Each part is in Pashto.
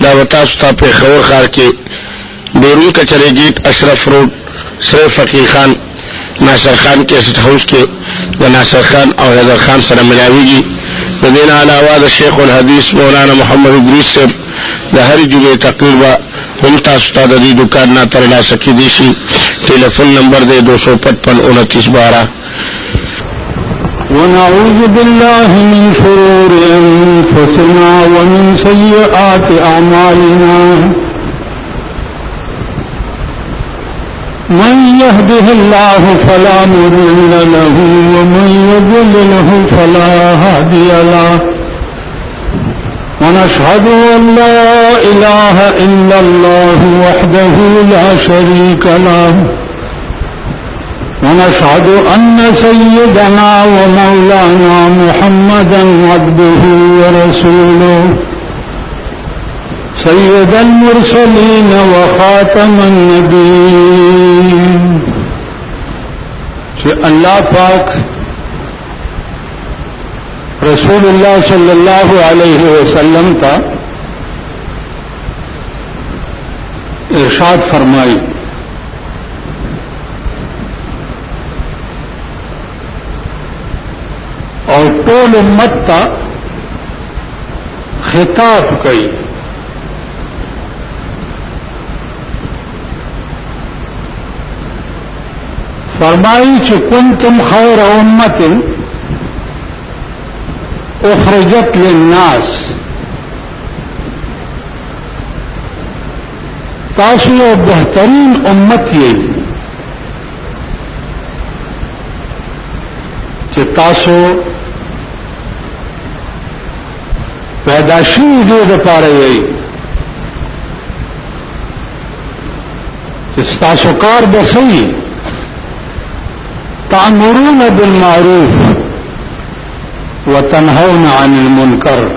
دعوتا ستا پہ خور خار کے بیرون کچرے گیٹ اشرف روڈ سر فقیر خان ناصر خان کے اسٹ ہاؤس کے ناصر خان اور حیدر خان سره ملاوی گی دین علاوہ شیخ الحدیث مولانا محمد ادریس سے ہر جمعے تقریبا ہم تاستا دی دکان نہ ترلا سکی دیشی ٹیلیفون نمبر دے 255 29 12. ونعوذ بالله من شرور أنفسنا ومن سيئات أعمالنا من يهده الله فلا مضل له ومن يضلله فلا هادي له ونشهد أن لا إله إلا الله وحده لا شريك له ونشهد أن سيدنا ومولانا محمدا عبده ورسوله سيد المرسلين وخاتم النبيين کہ اللہ پاک رسول اللہ صلی اللہ علیہ وسلم کا ارشاد فرمائی اور ټول امت تا خطاب کئی فرمائی چې کنتم خیر امت اخرجت للناس تاسو یو بهترین امت یې چې تاسو پیدا شوي دې دپاره یې چې ستاسو کار به صحیح تأمرون بالمعروف وتنهون عن المنکر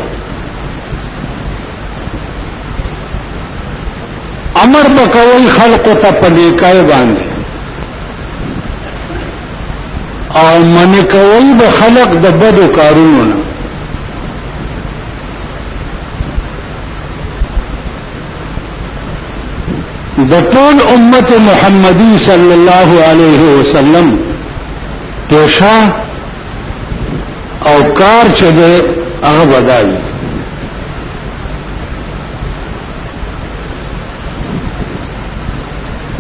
امر بکوي خلق ته په نیکۍ باندې او منع کوي به خلق د بدو کارونو نه د ټول امت محمدی صلی الله علیه وسلم پیشا او کار چې ده هغه بدایي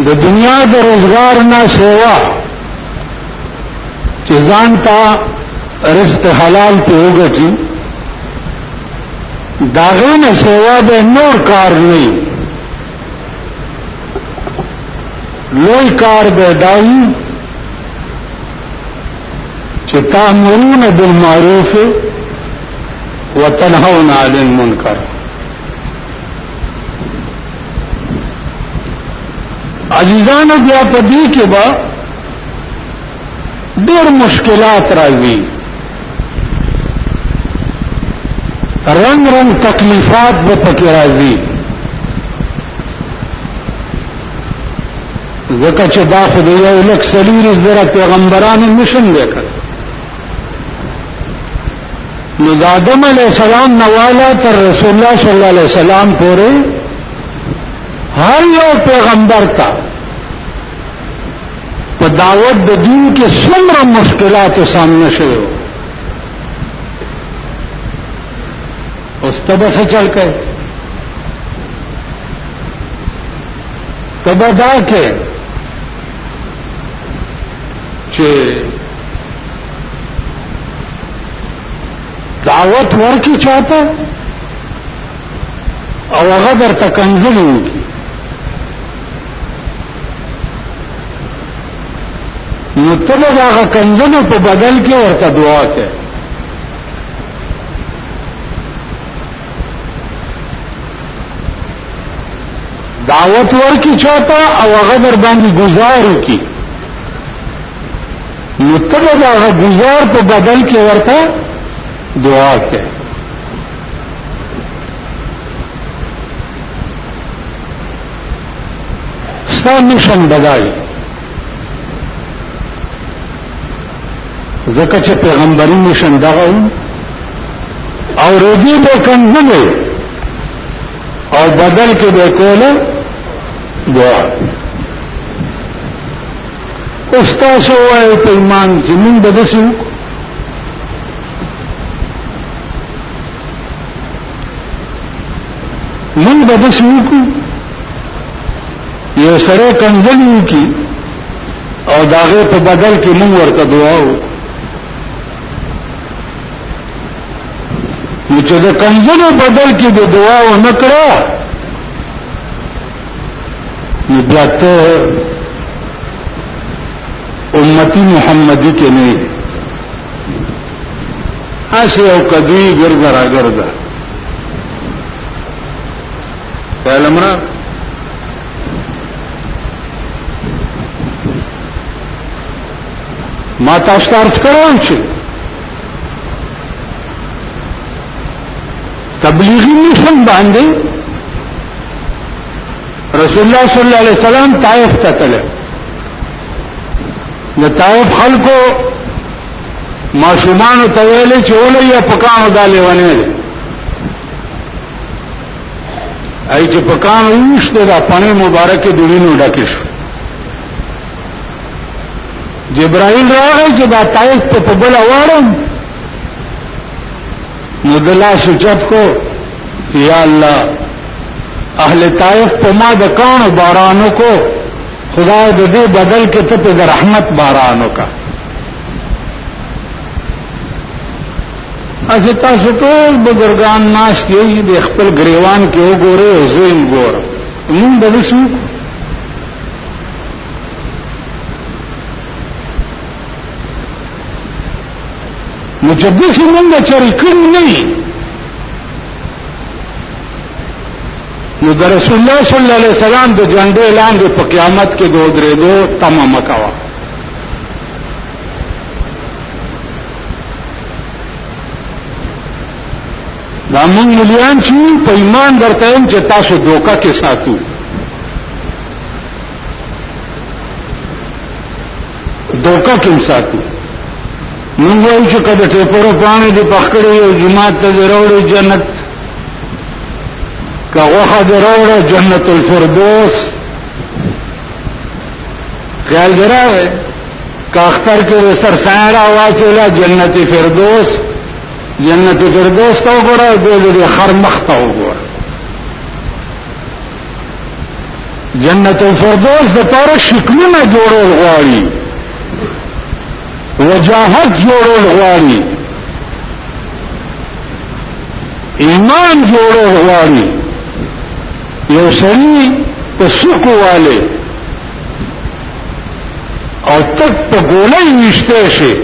د دنیا د روزګار نه سیوا چې ځان ته رزق حلال په وګټي داغه نه سیوا به نور کار نه لوی کار به دایي چې تأمرون بالمعروف وتنهون عن المنکر عزیزانو بیا په دې کې به ډېر مشکلات راځي رنگ رنگ تکلیفات به پکې راځي ځکه چې دا خو د یو لک څلور زره پیغمبرانو مشن دی کړ نو د آدم علیہ السلام نوالا تر رسول الله صلی الله علیه وسلم پورې هر یو پیغمبر تا په دعوت د دین کې څومره مشکلات سامنے شوه اوس تبه څه چل کوي تبه دا کې چې دعوت ورکی چاہتا او هغه درته کنځلې وکړي نو ته به د هغه کنځلو په بدل کې ورته دعا کوې دعوت ورکی چاہتا او هغه در باندې گزار وکړي نو ته به د هغه گزار په بدل کې ورته دعا کے ستا مشن بدائی ځکه چې پیغمبري مشن دغه او روزي به کنځلې او بدل کې به کوله دعا. استاد وایي په ایمان چې موږ به داسې وکړو موږ به داسې وکړو یو سره کنځلې وکړي او د هغې په بدل کې موږ ورته دعا وکړو. نو چې د کنځلو بدل کې د دعا ونه کړه نو بیا ته امتی محمدی کې نه هسې یو کدوی ګرځه را ګرځه پیغمبر ما تاسو ته عرض کړم چې تبلیغی مشن باندې رسول الله صلی الله علیه وسلم طائف ته تلل. د طائف خلکو ماشومان ته ویلې چې ولې پکانو دالې ونه دي ای چې پکانو وشته دا پانی مبارک دوینو ډکه شو. جبرائیل راغی چې دا طائف ته په بل وارم نو دلا سوچت کو یا اللہ اہل طائف په ما د کانو بارانو کو خدا دې بدل کې ته د رحمت بارانو کا. اسی تاسو ټول بزرگان ناش کې د خپل گریوان کې وګوره او زین ګوره موږ به وسو مجدس موږ چری کړی نه نو د رسول الله صلی الله علیه وسلم د جنډې اعلان په قیامت کې دوه درې دو تمام کوا. دا موږ مليان چې په ایمان درته هم چې تاسو دوکا کې ساتو دوکا کې ساتو موږ وایو چې کله ته پورو پانه دي پخړې او جماعت ته وروړي جنت کا وخه وروړي جنت الفردوس خیال دراوي کا اختر کې سر سایرا واچولا جنت فردوس جنت فردوس ته وګوره د خر مخ ته وګوره. جنت الفردوس د تور شکلونه جوړول غواړي وجاهت جوړول غواړي ایمان جوړول غواړي یو سړي په سکو والے او تک په ګولۍ وشته شي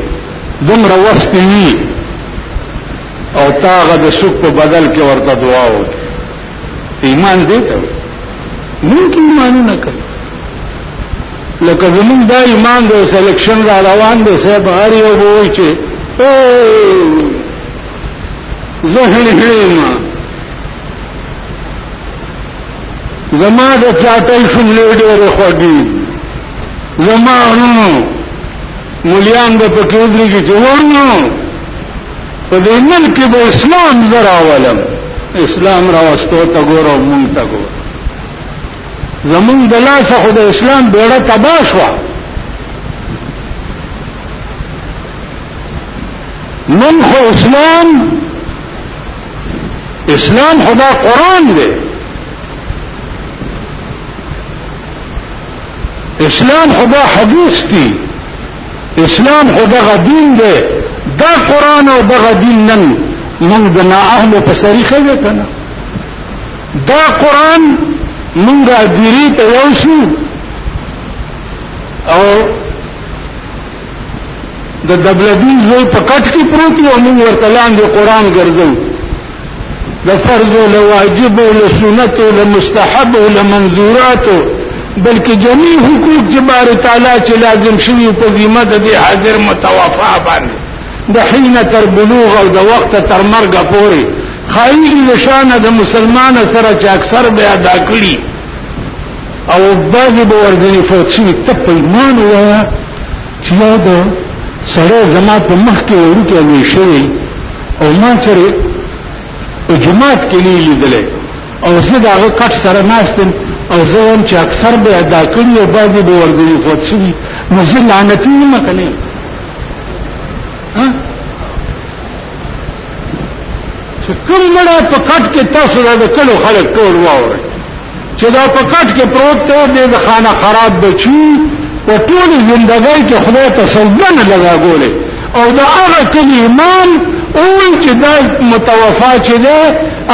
دومره وسپي او تاغه د سوق په بدل کې ورته دعا وکړي ایمان دې ته مونږ ایمان نه کوي لکه زمونږ دا ایمان د سلیکشن را روان دی صاحب هر یو وایي چې ذهن هېما زما د چاټل شملې ډېرې خوږې زما مليان د پکې ودرېږي چې ورنو په دې ملک به اسلام زرا ولم اسلام راوستو ته ګورو مونږ ته ګورو زمون د لاسه خو د اسلام بیړه تباه شوه من خو اسلام خدا قرآن دی اسلام خدا حدیث دی اسلام خدا دین دی دا قرآن او دا دین نن من د نااهلو په طریقه دی کنه دا قرآن منگا دیری تیوشو او د دبلدین زوی په کټ کې پروت یو موږ ورته لاندې قرآن ګرځو د فرض او واجب او سنت او مستحب او منظورات بلکې جميع حقوق جبار تعالی چې لازم شوی په ذمہ د حاضر متوفا باندې د حين تر بلوغ او د وخت تر مرګ پورې خایي نشانه د مسلمان سره چې اکثر به ادا کړي او بعضی به ورځنی فوت شي ته په ایمان وایي چې دا سره زما په مخ کې ورته وي شوی او ما سره په جماعت کې لیدلې او زه داغه کټ سره ناستم او زه هم چې اکثر به ادا کړی او بعضې به ورځي فوت شوي نو زه لعنتي یم که نه چې کوم مړی په کټ کې تاسو دا د کلو خلک ټول واورئ چې دا په کټ کې پروت دی د خانه خراب بچي په ټولې زندګۍ کې خدای ته سجده نه لګاګولې او د هغه کلي امام ووایي چې دا متوفا چې دی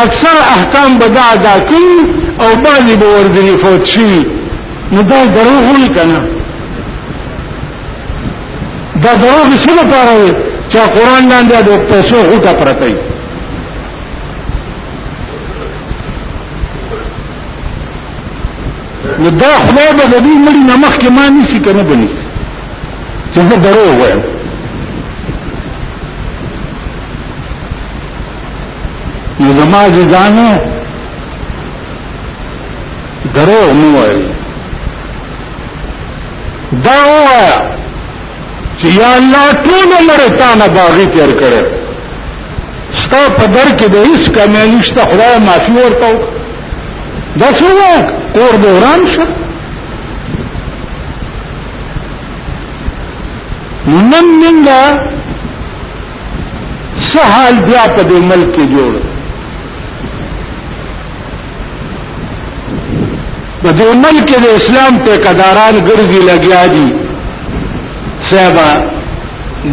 اکثر احکام به دا ادا کوي او بعضې به ورځنې فوت شي نو دا دروغ وایي که نه دا دروغ څه لپاره وایي چې قرآن لاندې د پیسو غوټه پرته وي نو دا خدای به د دوی مړي نه مخکې ما نیسي که نه به نیسي چې زه دروغ وایم نو زما عزیزانو دروغ مه وایئ دا ووایه چې یا الله ټول عمر تا نه باغي تېر کړی ستا په در کې د هېڅ کمی نشته خدای معافي ورته وکړه دا څه وایه کور دې وران شه نن منګه څه حال بیا په دې ملک کې جوړ په دې ملک کې د اسلام ټیکهداران ګرځي لګیا دي صاحبه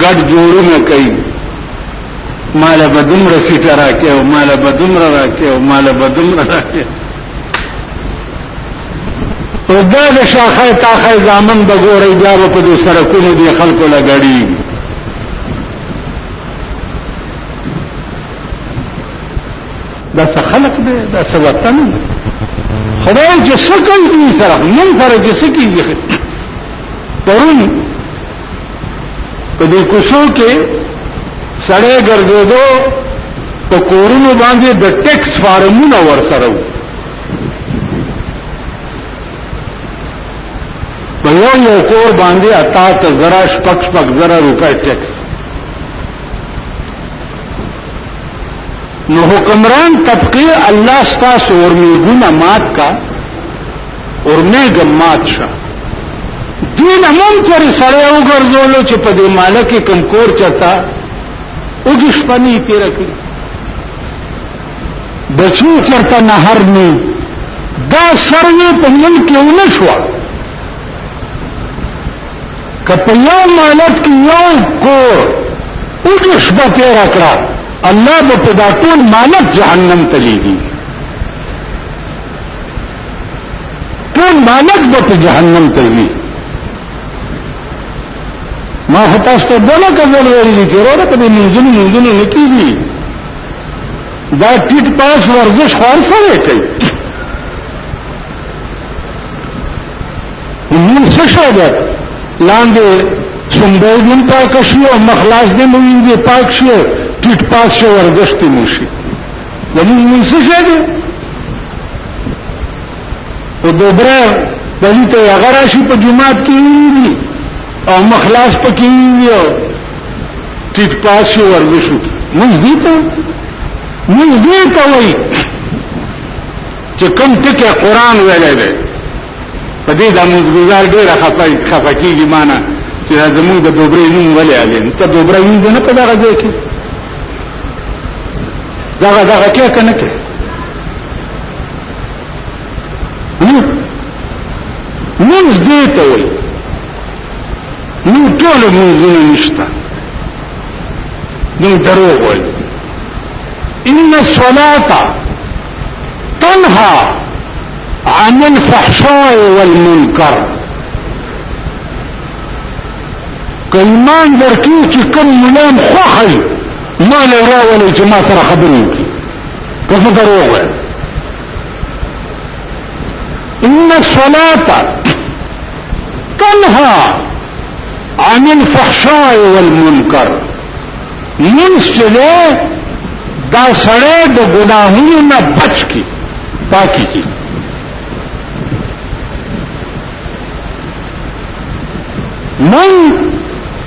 ګډ جوړونه کوي ماله به دومره سیټه راکې او ماله به دومره راکې او ماله به دومره راکې او دا د شاخه تاخه زامن بګورې بیا په دې سرکونو دي خلکو لګړي دا څه خلق دی دا څه وطن خدای چې څه کوي دې سره نن سره چې څه کوي پرون په دې کوڅو کې سړی ګرځېدو په کورونو باندې د ټیکس فارمونه ورسره وو په یو کور باندې 88,000 روپے ټیکس نو حکمران طبقه الله ستاسو ورمیګونه مات کا ورمیګ مات شه دین هم چې سره وګرځولو چې په دې مالک کم کور چتا وګش پنی تیر کړی بچو چرته نهر نه دا سروي په نن کې ونشو کپه یو مالک کې یو کور وګش په تیر کړه الله به په دا ټول مالک جهنم ته لیږي ټول مالک به په جهنم ته ځي ما هتاس ته دغه کول ویلي چې وروره په منځونو نکېږي دا ټیټ پاس ورزش خور سره کوي نو څه شو ده لاندې څنګه دین پاک شو مخلاص دې موږ پاک شو ټیټ پاس شو ورزش ته موشي زموږ څه شه ده او دوبره دې ته هغه راشي په جمعات کې وي او مخلاص پکې وي ټیټ پاس شو ورزش موږ دې ته وایي چې کوم ټکی قرآن ویلی دی په دې د مزګزار ډېره خفه کېږي مانه چې زموږ د دوبرې نوم ولې علي ته دوبره وینځه نه په دغه ځای کې دغه کې که نه کې مونځ دې ته وایي نو ټول مونځونه نشته نو دروغ وایي ان الصلاة تنهى عن الفحشاء والمنكر کلمان درکیو چې کم ملام خوخی ما لراولی چې ما سره خبرې وکړي کفه دروغ وایي ان الصلاة تنهى عن الفحشاء والمنكر منس چلے دا سڑے دا گناہوں نہ بچ کی پاکی کی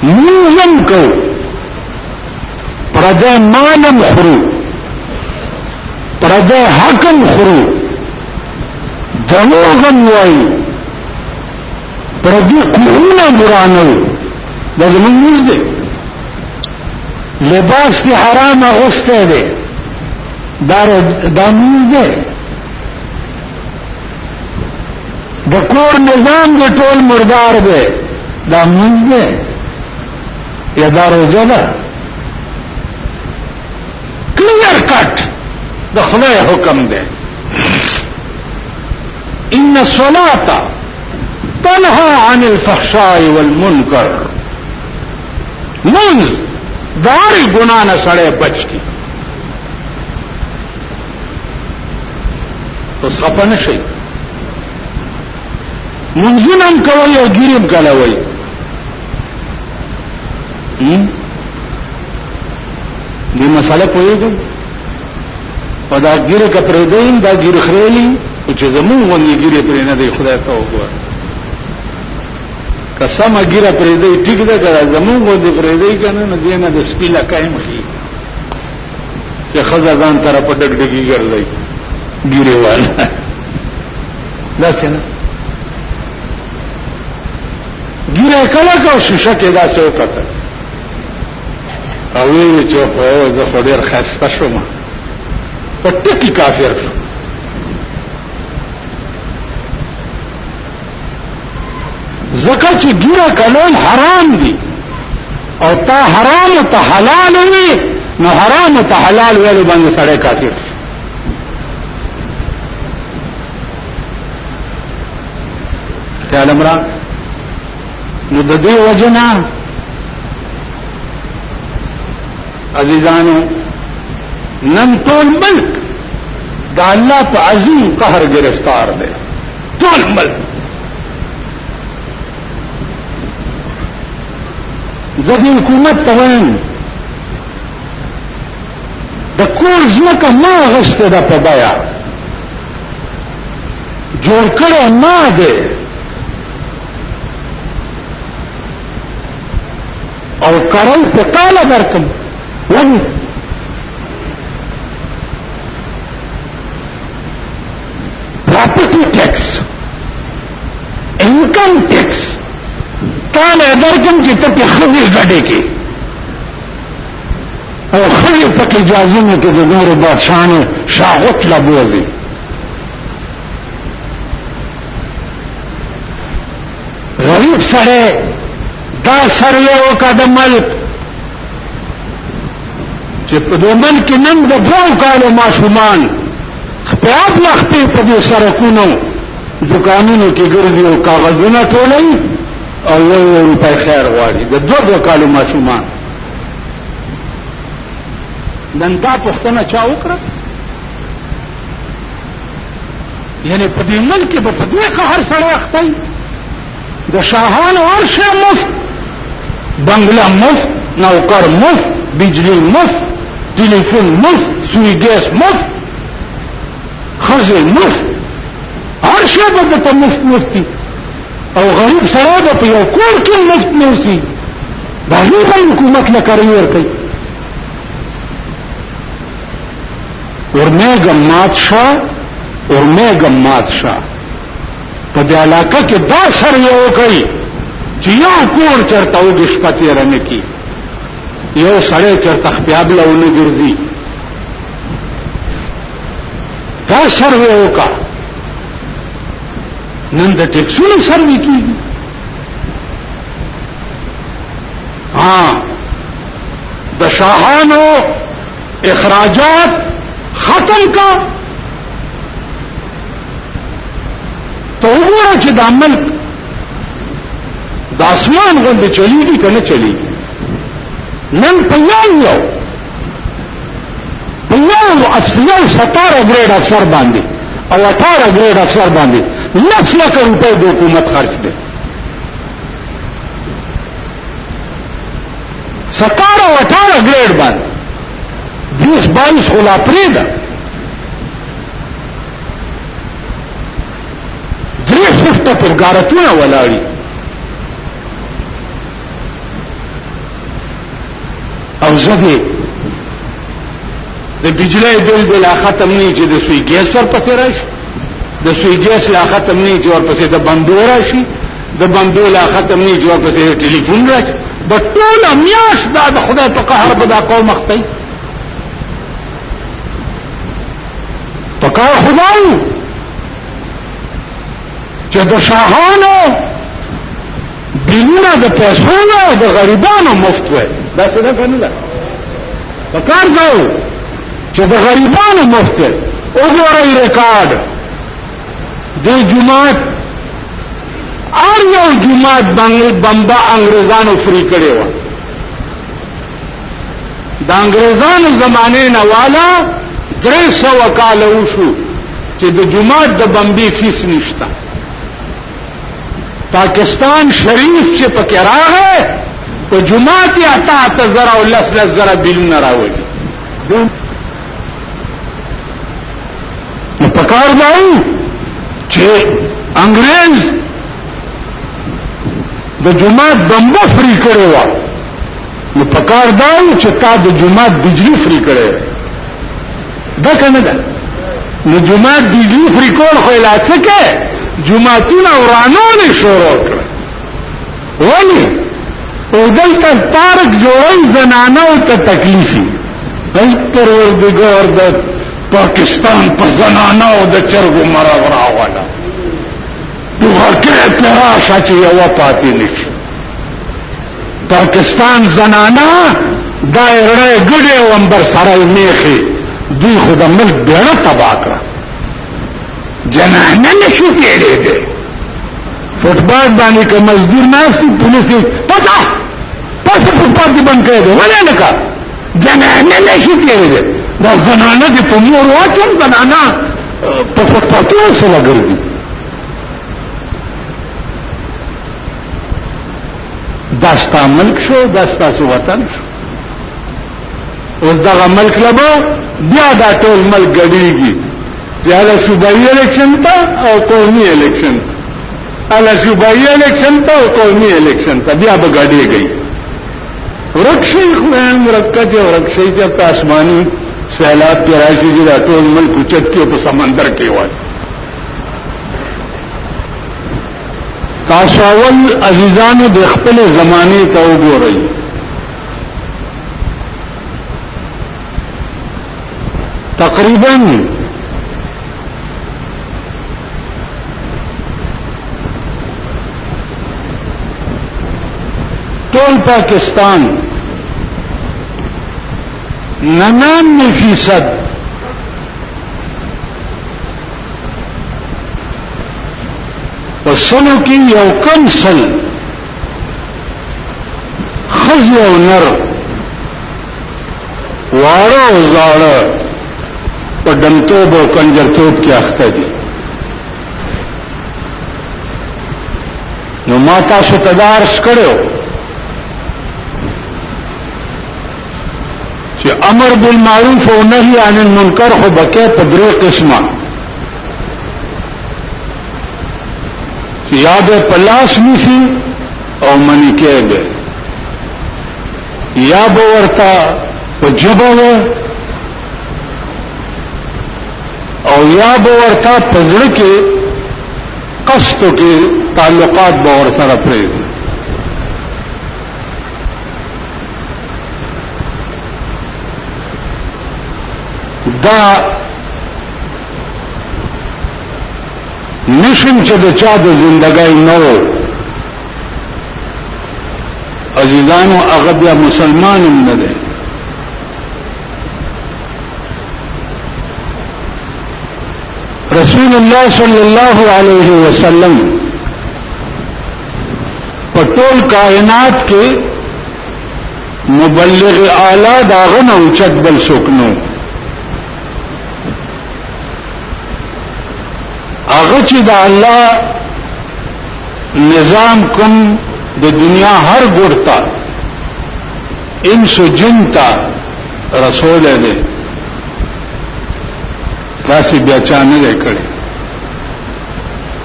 منظم کو پردے مالم خرو پردے حقم خرو دروغم وائی پردی قرون مرانو دا زمون نیز دے لباس کی حرام اغسطے دے دا نیز دے دا کور نظام دے ټول مردار دے دا نیز دے یا دا روزہ دا کلیر کٹ دا خدای حکم دے ان الصلاة تنہا عن الفحشاء والمنکر منز داری گناہ نہ سڑے بچ کی تو خفا نشئی منزنم کوئی اور گیرم کلوئی یہ مسئلہ پوئے گئی اور دا گیر کپڑے دیں دا گیر خریلی کچھ زمون غنی گیره پرې نه دی خدای ته وګوره قسم گیره پرې دی ټیک ده کړه زمون غو دی پرې دی کنه نه دی نه د سپیلا قائم شي چې خزا ځان تر په ډګډګي ګرځي گیره والا دا څنګه گیره کله کو شیشه کې دا څه وکړه او وی چې په زه خو ډیر خسته شوم په ټکی کافر شو زکه چې ګیره کلون حرام دي او تا حرام ته حلال وي نو حرام ته حلال ویل باندې سړی کافر خیال امرا نو د دې وجنا عزیزانو نن ټول ملک دا الله په عظیم قهر گرفتار دی ټول ملک زدی حکومت توان د کور ځمکه ما غشته ده په بیا جوړ کړی ما دی او کرل په کاله درکم ونی پراپرٹی ٹیکس انکم ٹیکس کاله درکم چې ته خزي غډې کې او خزي پکې اجازه نه کې د نور بادشاہانه شاغت لبوزي غریب سره دا سره او کده ملک چې په دې ملک نن د دوه کالو ماشومان خپل لختې په دې سرکونو دکانونو کې ګرځي او کاغذونه ټولوي او یو روپای خیر غواړي د دوه کالو ماشومان نن دا پښتنه چا وکړه یعنی په دې ملک به په دې قهر سره اخته د شاهانو هر شی مفت بنگلا مفت نوکر مفت بجلی مفت ټلیفون مفت سوی ګیس مفت خزه مفت هر شی به ته مفت او غریب سره د په یو کور کې مفت نوسی دا هیڅ حکومت نه کوي ورته ورمېګم مات شاه په دې علاقه کې دا سر یو کوي چې یو کور چرته وګ شپته رنه کی یو سړی چرته خپل لونه ګرځي دا سر یو کا نن د ټیکسونو سروي کیږي د شاهانو اخراجات ختم کا تو وګوره چې د ملک د اسمان غوندې چلیږي کنه چلیږي نن په یو افسر 17 ګریډ افسر باندې او 18 ګریډ افسر باندې 9 لک روپے د حکومت خرچ دي 17 او 18 ګریډ باندې 20-22 خلا پریدا درې شفته پر ګارتونه ولاړی او زده د بجلی بل د لا ختم نه چې د سوی ګیس ورپسې راشي، د سوی ګیس لا ختم نه چې ورپسې د بندو راشي، د بندو لا ختم نه چې ورپسې د ټلیفون راشي، د ټوله میاشت دا د خدای په قهر به دا قوم اختی. په کار خدای چې د شاهانو بیلونه د پیسو او د غریبانو مفت وي، دا څه ده کنه؟ په کار داو چې د غریبانو مفت وي. وګورئ ریکارډ د جمعات ار یو جمعات بمبا انګريزانو فری کړي و. د انګريزانو زمانه نه والا 300 کال وشو چې د جمعات د بمبي فیس نشته. پاکستان شریف چې پکې راغی په جمعات یې 8000 او 10,000 بیلونه راوړي. نو پکار دی چې انګريز د جمعات بمبا فری کړي و، نو پکار دی چې تا د جمعات بجلی فری کړي دا کنه ده. نو جمعات بجلی فری کول خو لا څه کې جمعتونه ورانول شروع کړ. ولی او دلته پارک جوړای زنانو ته تکلیفي بل پروردګار د پاکستان په زنانو د چرګو مرغ راواله دغه کې تراشه چې یو پاتې نشي. پاکستان زنانا دایره ګډه ومبر سره میخي دوی خو د ملک بیره تباہ کړه. جنانه نشو کېږي دي فوټبال باندې که مزدور ناسي پولیسي پتا پس فوټبال دې بند کړي ولې نه کا جنانه نشو کېږي دا زنانه دې په مور واچم زنانه په فوټبال کې وسله ګرځي. داستا ملک شو داستا سو وطن شو. اوس دغه ملک لبا بیا دا ټول ملک ګډيږي یا صوبائی الیکشن تا او قومی الیکشن، الا صوبائی الیکشن تا او قومی الیکشن تا بیا بغاڑی گئی. رکشی خوین مرکز او رکشی جب آسمانی سیلاب کی راشی جی دا ټول ملک اچت کیو په سمندر کې وای. تاسو اول عزیزانو د خپل زمانه ته وګورئ. تقریبا ټول پاکستان 99% پسلو کی یو کم سل خزی او نر وارو او زاړه په دمتوب او کنجرتوب کې اخته دي. نو ما تاسو تدارس کړو چې امر بالمعروف او نهي عن المنکر خو بکې په درې قسمه چې یا به پلاس نیسی او منی کې به یا به ورته په جبه او یا به ورته په ځړ کې قصد کې تعلقات به ور سره پرې. دا نشم چې د چا د زندګۍ نو عزیزانو هغه بیا مسلمان هم نه دی. رسول الله صلی الله علیه وسلم په ټول کائنات کې مبلغ اعلی داغه نه اوچت بل څوک نو. هغه چې د الله نظام کوم د دنیا هر ګورتا انس جن تا رسول دی داسې بیا چا نه کړي.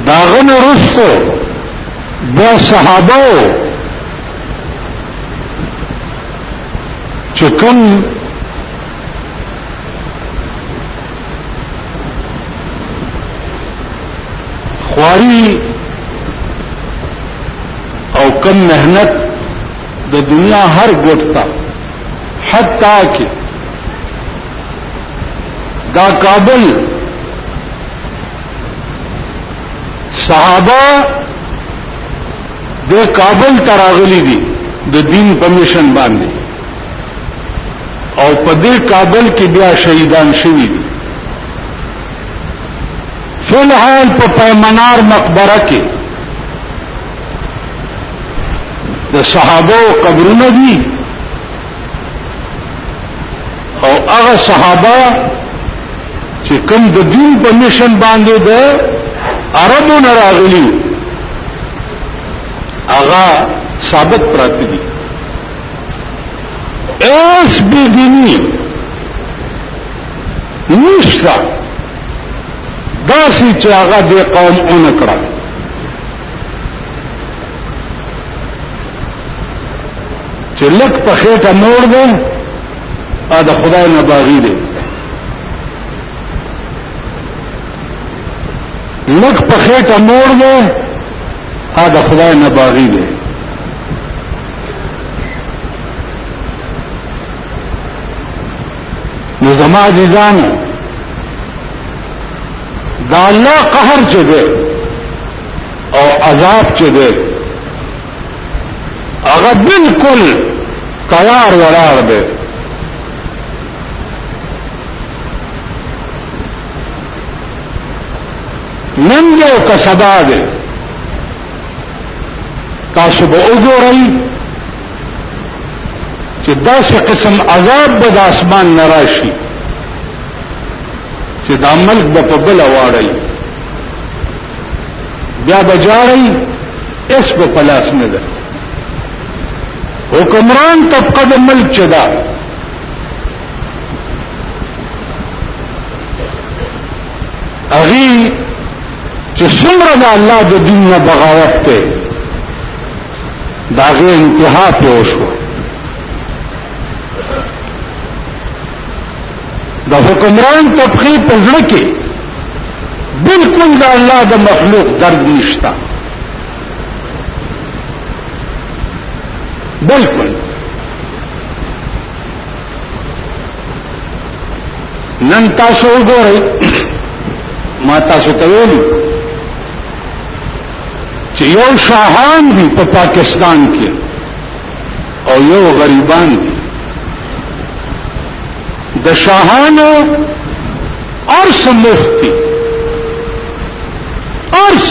داغه نه رسو بیا صحابه چې کوم خواري او کم محنت د دنیا هر ګوټ ته حتی کې دا کابل صحابه د کابل تراغلی دي د دین په میشن باندې او په دې کابل کې بیا شهیدان شوي دي. فلحال په پیمنار مقبره کې د صحابه قبرونه دي او هغه صحابه چې کوم د دین په میشن باندې د عربو نه راغلي هغه ثابت پراته دي. ایس بی دینی نشتا داسی چې هغه د قوم اون کړه چې لک په خېټه موړ دی دا خدای نه باغی دی، لک په خېټه موړ دی دا خدای نه باغی دی. نو زما عزیزان دا الله قهر چې دی او عذاب چې دی هغه بالکل تیار ولاړ دی. نن یو که سبا دی تاسو به وګورئ چې داسې قسم عذاب به د اسمان نه راشي چې دا ملک به په بله واړئ بیا به جاړئ اس به په لاس نه ده. حکمران طبقه د ملک چې ده هغې چې څومره د الله د دین نه بغاوت دی د هغې انتها پې وشوه. د حکمران طبقه په زړه کې بالکل د الله د مخلوق درد نشته، بالکل. نن تاسو وګورئ ما تاسو ته ویلي چې یو شاهان دي په پاکستان کې او یو غریبان دي. د شاهانو ارس مفتی ارس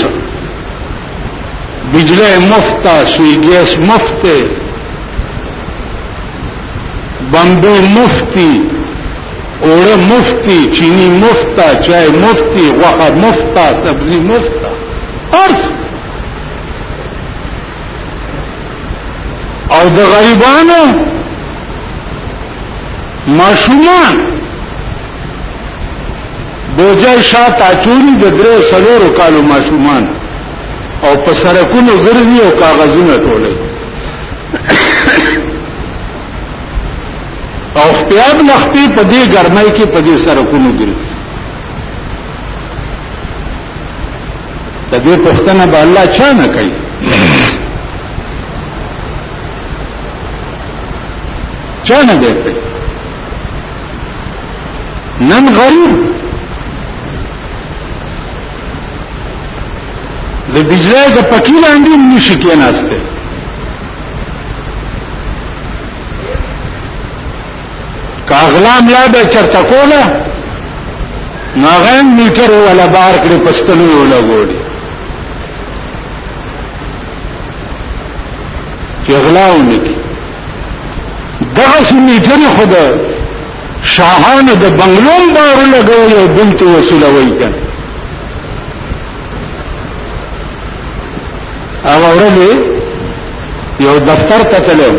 بجلی مفتا سوی گیس مفتی بمبے مفتی اوڑے مفتی چینی مفتا چائے مفتی غوښه مفتا سبزی مفتا ارس. او د غریبانو ماشومان بوجای شاته اچولي د 3 کالو ماشومان او په سرکونو ګرځي او کاغذونه ټولوي او خپل لختي په دې ګرمۍ کې په دې سرکونو ګرځي. د دې پښتنه به الله چا نه کوي. چا نه دی کوي. نن غریب د بجلی د پکی لاندې نشي کېناسته. کاغلام لا به چرته کوله ناغین میټر ولا بار کړي پښتنو ولا ګوډي چې غلاونه کی دغه میټر خدا شاهانو د بنگلوم بارو لګول او بنت وسولوي کنه. هغه ورته یو دفتر ته تلو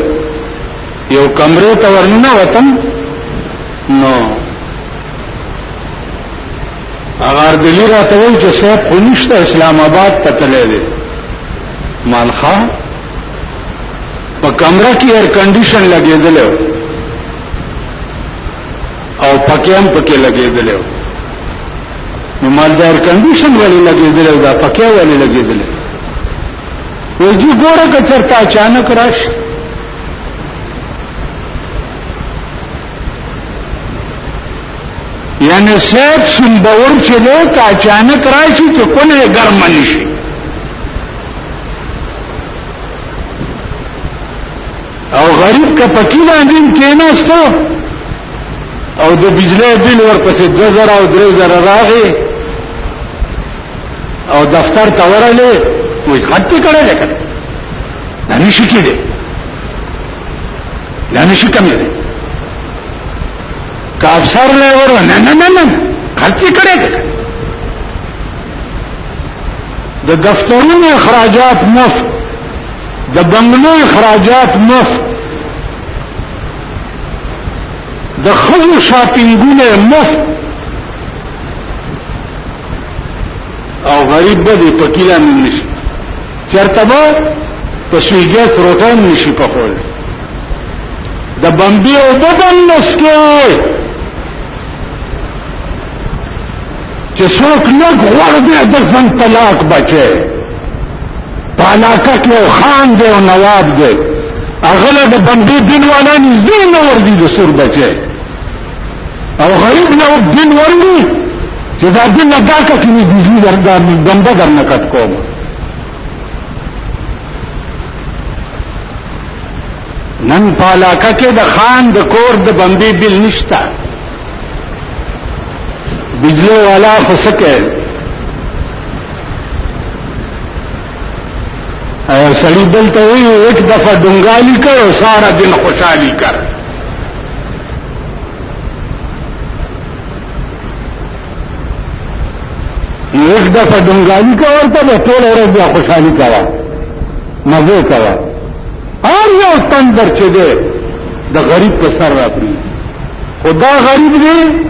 یو کمرې ته ورننه وتم نو اگر دلی راته وایي چې صاحب خو نشته اسلام آباد ته تللی دی مالخا په کمره کې ایر کنډیشن لګېدلی او پکې هم پکې لګېدلی نو مالدار کنډیشن ولې لګېدل دا پکې ولې لګېدل وایي ګوره که چېرته اچانک راشي یعنی سیب سنبور چې دی که اچانک راشي چې کونه ګرمه نشي او غریب که پکی باندې کېناستو او د بجلی بل ورپسې 2000 او 3000 راغی او دفتر ته ورغلی وایي خط یې کړی دی که دا نشي کېدی دا نشي کمېدی که افسر لی ورو نه نه نه نه خط یې کړی دی د دفترونو اخراجات مفت د بنگلو اخراجات مفت د خزو شاپینګونه مفت او غریب به دې پکیلا من نشي چرته به په سویګه پروتون نشي پخول د بمبي او بدن نسکه چې څوک لږ غوړ دی د ځان طلاق بچي په علاقه کې یو خان دی او نواب دی هغه له د بمبي دین والا نږدې نه ورځي د سور بچي او غریب له دین ورني چې دا دین نه داکه کې نه بجلی درګار بنده درنه کټ کوم نن په علاقه کې د خان د کور د بمبي بل نشته بجلی والا خو سکے سړی دلته وی ایک دفعه ډنګالي کړ او سارا دن خوشحالي کړ ایک دفعه ډنګالي کړ ورته به ټول ورځ بیا خوشحالي کړه مزه کړه هر یو تندر چې دی د غریب په سر راپری خدا غریب دی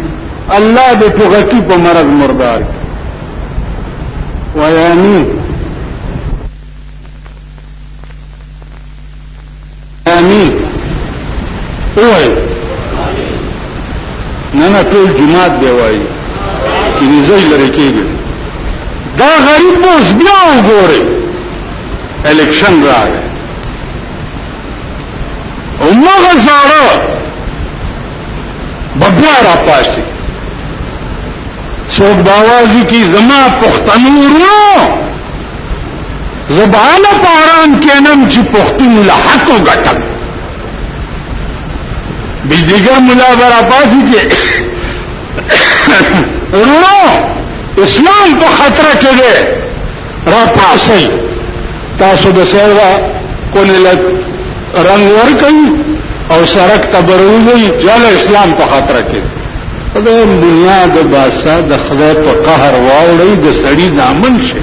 الله دې توغتی په مرض مردار وای امين امين وای نه ټول جماعت دی وای کینې زوی لري کېږي دا غریب اوس بیا وګوري الیکشن راغی او مغه زاره بیا را پاسي څوک باوازی کی زما پختنورو زبانه پاران کینم چې پختون له حق وګټم بجدیګر مولا برا پاسي چې ورو اسلام په خطر کې دی را پاسي تاسو د سیوا کونه له رنگ ور کوي او سرک تبروي جل اسلام په خطر کې د دنیا د بادشاہ د خدای په قهر واوړي د سړي ځامن شي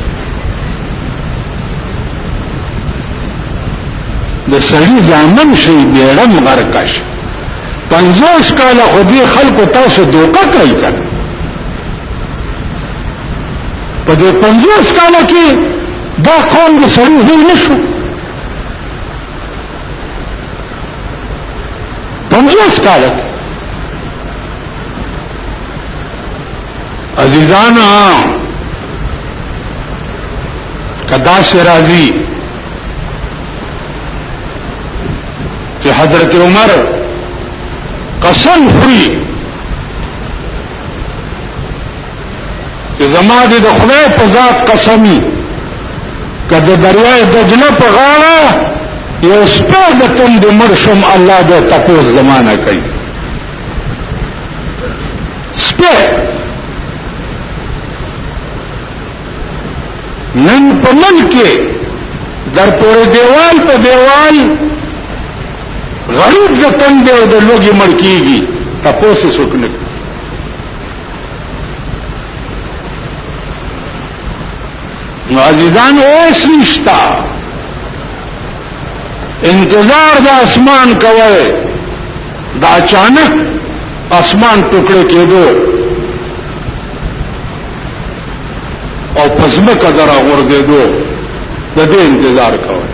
د سړي ځامن شي بیرم غرقش 50 کال خو دې خلکو تاسو دوکه کوي کنه په دې 50 کال کې دا قوم د سړي هی نشو 50 کال عزیزانا کدا سے راضی کہ حضرت عمر قسم خوري کہ زما دې د خدای په ذات قسمی کله دریای دجله په غاړه یو سپېد تند مرشم الله دې تاسو زمانہ کوي سپېد نن په ملک در پورې دیوال په دیوال غریب ځتن دی او د لوګي مړکیږي تاسو سوکنه نو عزیزان اوس نشتا انتظار د اسمان کوي دا اچانک اسمان ټوکړه کېدو او پزمه قدر غورځېدو د دې انتظار کوي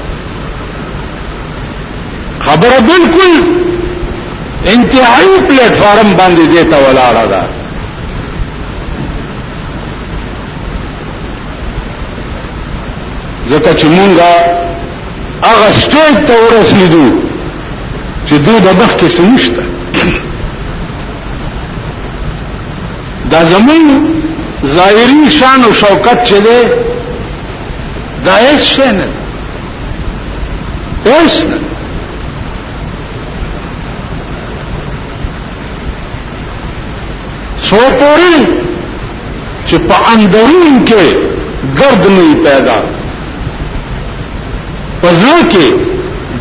خبره بالکل انتهایی پلیټ فارم باندې دیتا ولاړه ده ځکه چې مونږه هغه سټیج ته ورسېدو چې دوی د مخ کې څه نشته. دا زمون ظاهري شان او شوکت چې دی دا هیڅ شی نه هیڅ نه. سو پوری چې په اندرون کې درد نه پیدا، په زړه کې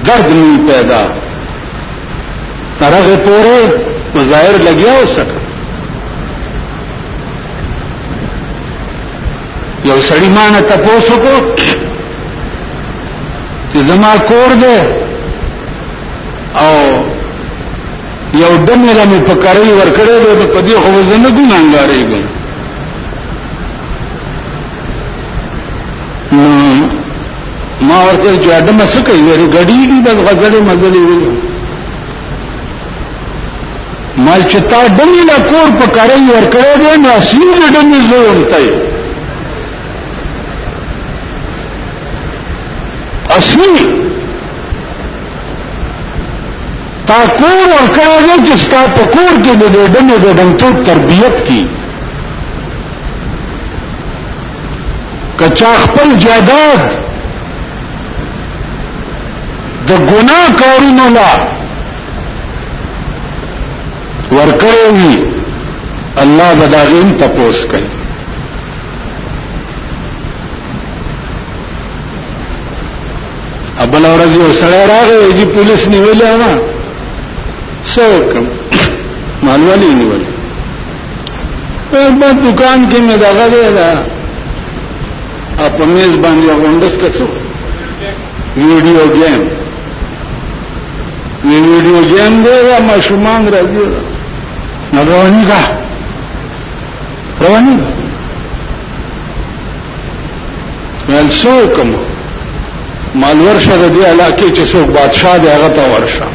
درد نه پیدا، ترغه پوره ظاهر لګیا وسکه. یو سړی مانه تاسو کو چې زما کور دی او یو دمه لمه په کاری ورکړې ده په دې خو زنه ګناګارې ګل. ما ورته چې ادمه څه کوي ورې غړي دي بس غزلې مزلې وي. مال چې تا دمه لا کور په کاری ورکړې ده نو اصلي دمه زوم ته اصلي تا کور ورکړی چې ستا په کور کې د ډنې د ډنګتوب تربیت کی کچا خپل جائداد د ګناه کارونو لا ورکړی وي الله به دا غیم تپوس کوي. ابل ورځ یو سړی راغی چې پولیس نیولې ما سوکم مالوالی نیول په دکان کې مې دغه دی دا په میز باندې غونډس کڅو ویډیو گیم دی ما شومان راځي رواني دا ول سوکم مال ورشه د دې علاقې چې څوک بادشاہ دی هغه ته ورشه.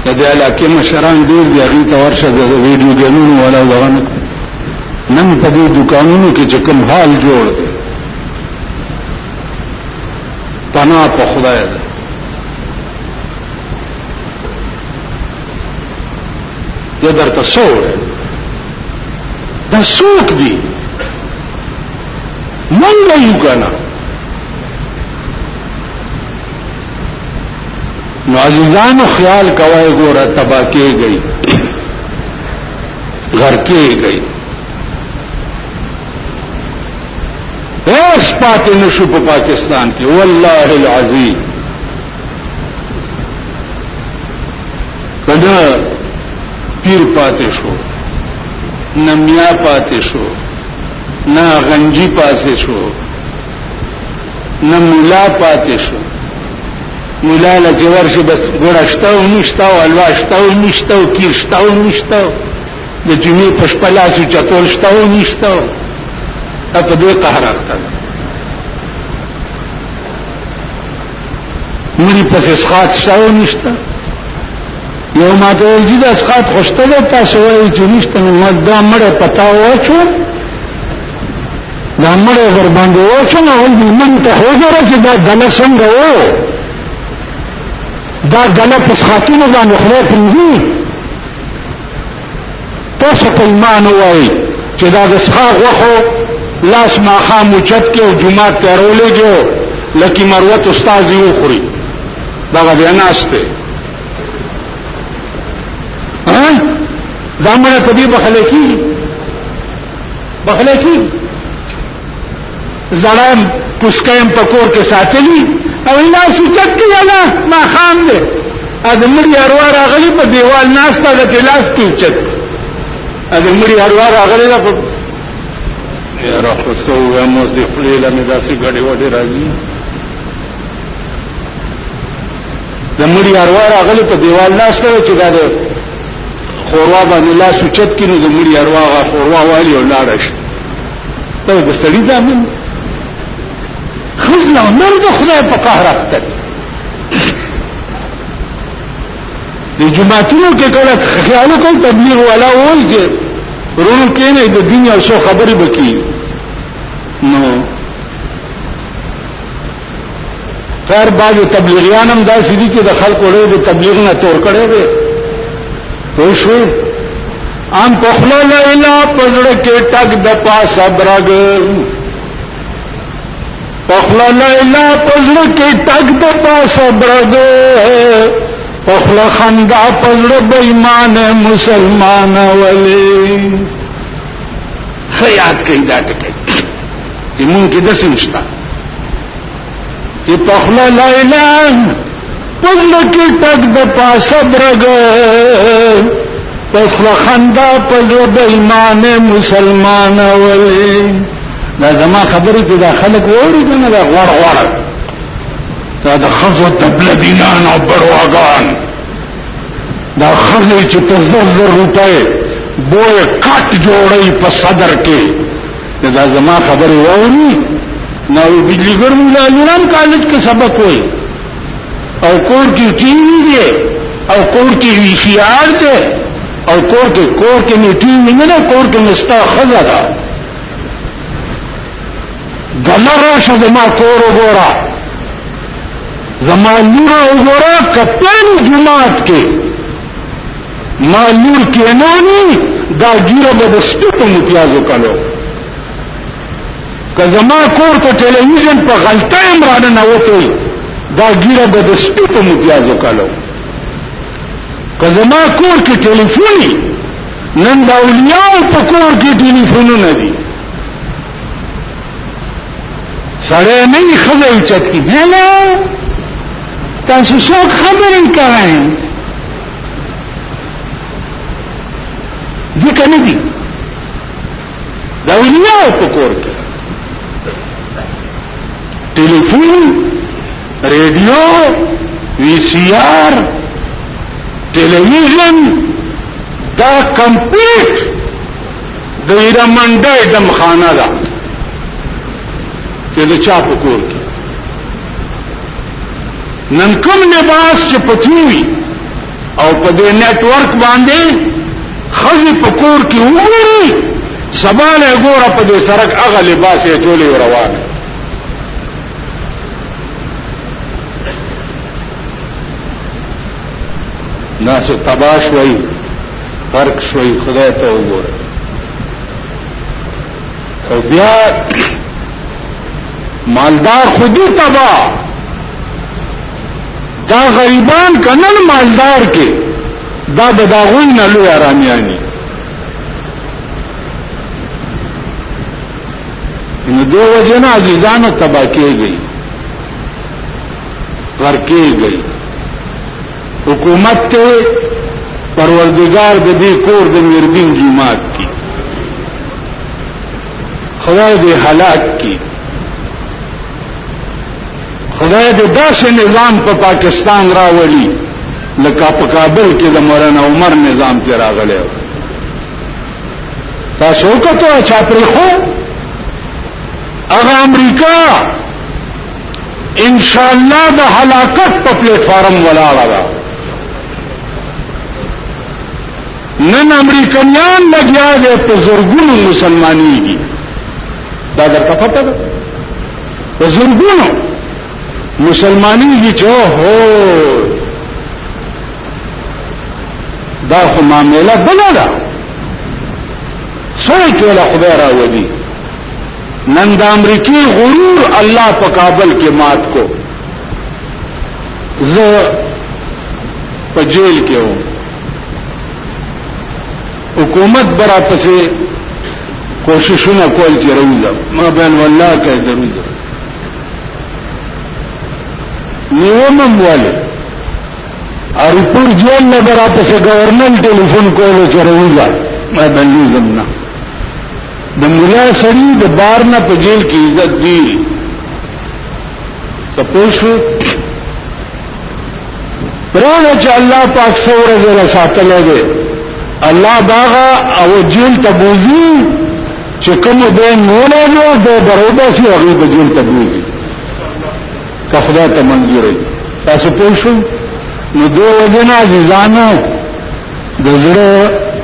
د دې علاقې مشران ډیر دي هغه ته ورشه د ویډیو گیمونو ولا ځوان نن په دې دکانونو کې چې کوم حال جوړ دی پناه په خدای ده. یا درته سوړ دا څوک دی منګه یو کنه. نو عزیزانو خیال کوي ګوره تبا کې گئی گھر کې گئی ایس پاتې نشو په پاکستان کې والله العظیم. کله پیر پاتې شو نه میا پاتې شو نه غنجی پاتې شو نه مولا پاتې شو. مولا له جوړ شي بس ګورشتاو نشتاو الواشتاو نشتاو کیشتاو نشتاو د جمعې پشپلاسو چتول شتاو نشتاو. په دې قهر اخته مړي پس اسقاط شتاو نشتا. یو ما ته ویل چې د اسقاط خوشتله تاسو وایي چې نشته نو دا مړه پتا وچو دا مړه ور باندې وچو نو من ته وګوره چې دا غلط څنګه وو دا غلط اسقاطونه باندې خلاف نه تاسو په ایمان وایي چې دا د اسقاط وخو لاس ما خامو چت کې او جمعه ترولېږي لکه مروت استاد یې خوري دا غوډه ناشته دامنه په دې بخله کی زړام کوسکایم پکور کې ساتلی او لا سچت کې اله ما خام دې ادمړي اروار غلي په دیوال ناشته د لاس کې چت ادمړي اروار غلي په یا رخصو سو موږ دې خلیله مې داسې غړي وړي راځي دمړي اروار غلي په دیوال ناشته چې دا خوروا باندې لا سوچت کینو د مړي ارواغه خوروا والی او لاړش ته د سړي ځامن خزله نن د خدای په قهر اخته د جمعتونو کې کله خیالو کوي تبلیغ ولا وایي ورونو کې نه د دنیا شو خبرې بکی نو خیر بعض تبلیغیان هم دا سړي چې د خلکو له د تبلیغ نه تور کړي دي پوه شو ان په خپل لا اله پزړه کې ټک د پاسه برګ په خپل لا اله پزړه کې ټک د پاسه برګ په خپل خندا پزړه بې ایمان مسلمان ولي خیات کوي دا ټکی چې مونږ کې د سمشتا چې په خپل لا اله پزړه کې ټک د پاسه برګ پس خندا پزړه بې ایمان مسلمان ولي دا زما خبرې چې دا خلک ووري کنه دا غوړ دا د خزو تبلدینان او برواګان دا خزو چې په زر روپے بوې کټ جوړي په صدر کې دا زما خبرې ووري نو بجلی ګر مولا نورم کالج کې سبق وای او کور کې ټي وي دی او کور کې وی سي آر دی او کور کې نیټی نه کور کې مستا خزا ده دلاره شو زما کور وګورا زما نور وګورا کپن جماعت کې ما نور کې نونی دا ګیره به سپټو متیازو کالو که زما کور ته ټلویزیون په غلطه امرانه نه وته دا ګیره به سپټو متیازو کالو که زما کور کې ټلیفوني نن دا اولیاء په کور کې ټلیفونونه دي سړی نه خبرې چتکی هلا تاسو څوک خبرې کوئ دي کنه دي دا اولیاء په کور کې ټلیفون ریډیو وی سی آر ټلویزیون دا کمپلیټ د ایرمنډای دمخانه ده چې د چا په کور کې نن کوم لباس چې پټوي او په دې نت ورک باندې خزي په کور کې وګوري سبا له ګوره په دې سرک هغه لباس یې ټولې روانه ناسو تباش وای فرق شوي خدای ته وګوره او بیا مالدار خودی تبا دا غریبان کنن مالدار کې دا بداغون نه لوی آرامیانی نو دو وجنا عزیزانو تبا کېږي غر کېږي حکومت ته پروردگار د دې کور د میردین جماعت کی خدای دې هلاک کی خدای دې داسې نظام په پاکستان راولي لکه په کابل کې د مولانا عمر نظام ته راغلی تاسو وکړو چې پرې خو هغه امریکا ان شاء الله د هلاکت په پلیټ فارم ولاړه ده نن امریکایان لګیا دي په زورګونو مسلمانېږي دا درته پته ده په زورګونو مسلمانېږي چې هو دا خو معامله بله ده سوچ ولا خدای راوړي نن د امریکای غرور الله په کابل کې مات کو زه په جیل کې وم حکومت برا پسې کوششونه کول چې روزه ما بین والله کې دروزه نیومم والے اریپور جیل نه برا پسې گورنمنت ټلیفون کولو چې روزه ما بین لوزم نه د مولا سړي د بار نه په جیل کې عزت دی تاسو پرونه چې الله پاک سره زره ساتل دی الله باغا او جیل تبوزی چې کوم به مولا نو د بروبه سي هغه په جیل تبوزی کفدا ته منځوري تاسو پوښتنه نو دوه جنا ځانو د زړه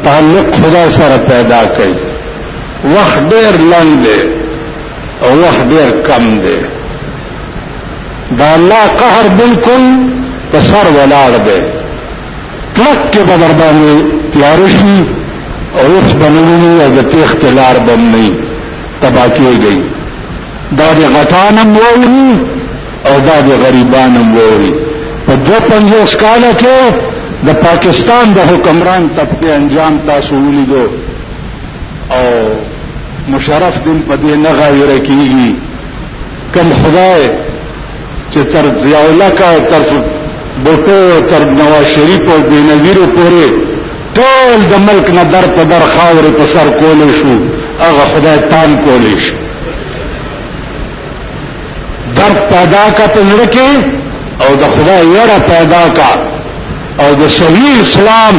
تعلق خدا سره پیدا کړي. وخت ډېر لنډ دی او وخت ډېر کم دی. دا الله قهر بالکل په سر ولاړ دی. کلک کې به در باندې تیار شي او اوس بنوي او د تیښت لار به نه تبا کېږي. دا د غټانم ووري او دا د غریبانم ووري. په 250 کاله کې د پاکستان د حکمران طبقه انجام تاسو ولیدو او مشرف دین په دې نه غیر کیږي. کوم خدای چې تر ضیاء الله کا تر بوټو تر نواز شریف او بېنظیر پورې ټول د ملک نه در په در خاورې په سر کولې شو، هغه خدای تان کولې شو. درد پیدا کا په زړه کې او د خدای یره پیدا کا او د صحیح اسلام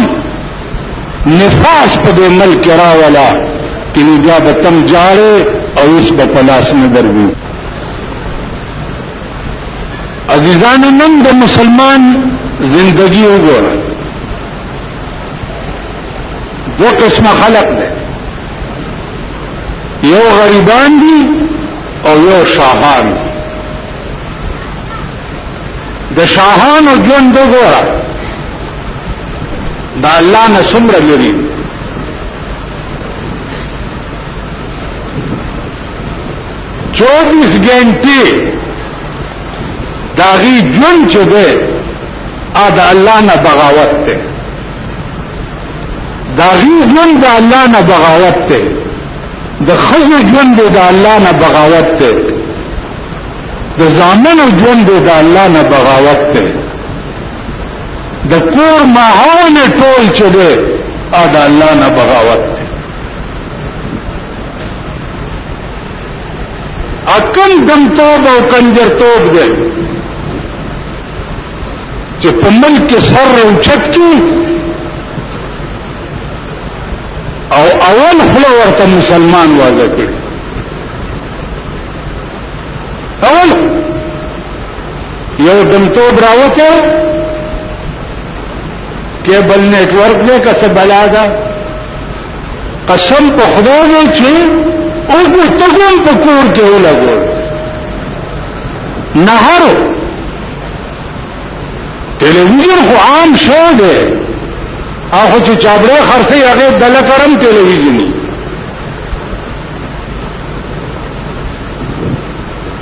نفاس په دې ملک راولا کله بیا به تم جاړې او اس په پلاس نه دروي. عزیزانو نن د مسلمان زندگی وګوره. دو قسمه خلق دی، یو غریبان دي او یو شاهان دي. د شاهانو ژوند وګوره دا الله نه څومره لري. چوبیس گھنٹے داغی جن چدے دا اللہ نہ بغاوت تے. داغی جن دا اللہ نہ بغاوت تے. دا خز جن دے دا اللہ نہ بغاوت تے. دا زامن جن دے دا اللہ نہ بغاوت تے. دا کور ماحول ټول چدے دا اللہ نہ بغاوت تے. اکم دم توب او کنجر توب دے چې په ملک کې سر اوچت کی او اول خلو ورته مسلمان واځه کړي. اول یو دم توب راوته کیبل نیټ ورک دې کسه بلا ده. قسم په خدای چې او کو تګون په کور کې ولګو نهارو. ټلویزیون خو عام شو دی، هغه چې چابړې خرڅي هغه دله کرم ټلویزیونی